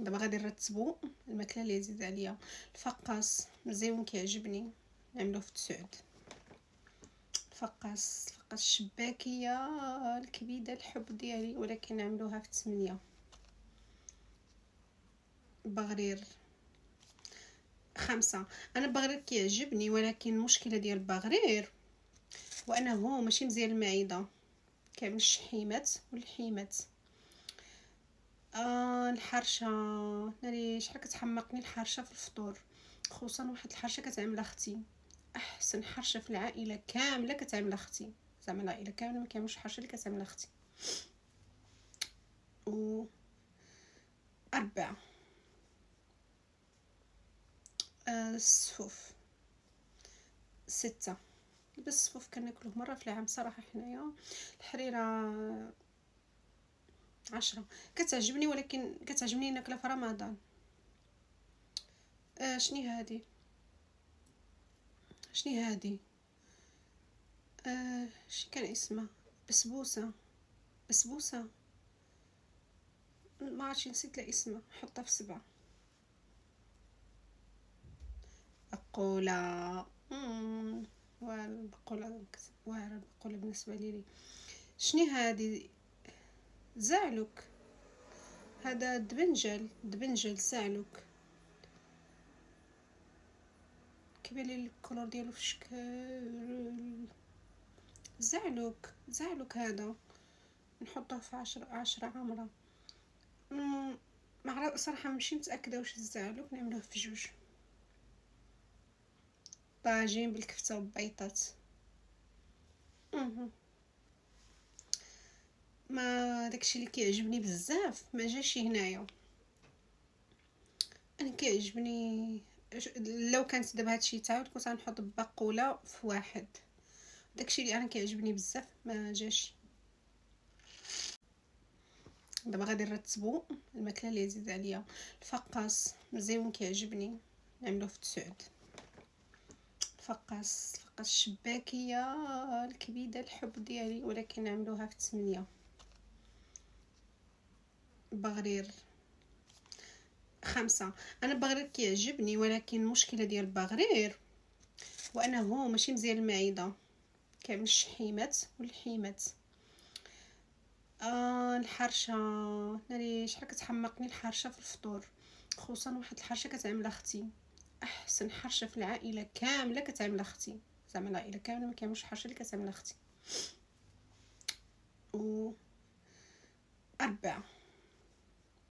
دابا غادي نرتبو الماكله اللي عزيزه عليا. الفقاص مزيون كيعجبني نعملوه في 9. فقاص الشباكيه الكبيده الحب ديالي، ولكن نعملوها في 8. بغرير 5. انا بغرير كيعجبني، ولكن المشكله ديال البغرير هو انه ماشي مزيان المعده، كيعمل الشحيمات واللحيمات. الحرشه ناري شحال كتحمقني الحرشه في الفطور، خصوصا واحد الحرشه كتعمل اختي، احسن حرشه في العائله كامله كتعمل اختي، زعما العائله كامله ما كيعملوش الحرشه اللي كتعمل اختي. و 4. الصفوف 6. بس الصفوف كناكلوه مره في العام صراحه حنايا. الحريره 10. كتعجبني، ولكن كتعجبني ناكلها في رمضان. شني هادي شي كان اسمها بسبوسه ما عرفتش، نسيت لا اسمها، حطها في 7. بقوله والبقوله واعره البقوله بالنسبه لي. شني هادي؟ زعلوك، هذا دبنجل زعلوك، كيبان لي الكولور ديالو في شكل زعلوك هذا نحطه في 10 عامره. ما عرف صراحه ماشي متاكده واش الزعلوك نعملوه في 2. طاجين بالكفته والبيضات. ما داكشي اللي كيعجبني بزاف ما جاش هنايا. انا كيعجبني لو كانت دابا هادشي تعاود كنت غنحط بقوله في 1. داكشي اللي انا كيعجبني بزاف ما جاش. دابا غادي نرتبو الماكله اللي عزيزه عليا. الفقاص مزيون كيعجبني نعملوه في 9. الفقاص الشباكيه الكبيده الحب ديالي، ولكن نعملوها في 8. بغرير 5. انا بغرير كيعجبني، ولكن المشكله ديال البغرير هو انه ماشي مزيان المعده، كيعمل الشحيمات واللحيمات. الحرشه ناري شحال كتحمقني الحرشه في الفطور، خصوصا واحد الحرشه كتعمل اختي، احسن حرشه في العائله كامله كتعمل اختي، زعما العائله كامله ما كيعملوش الحرشه اللي كتعمل اختي. و 4.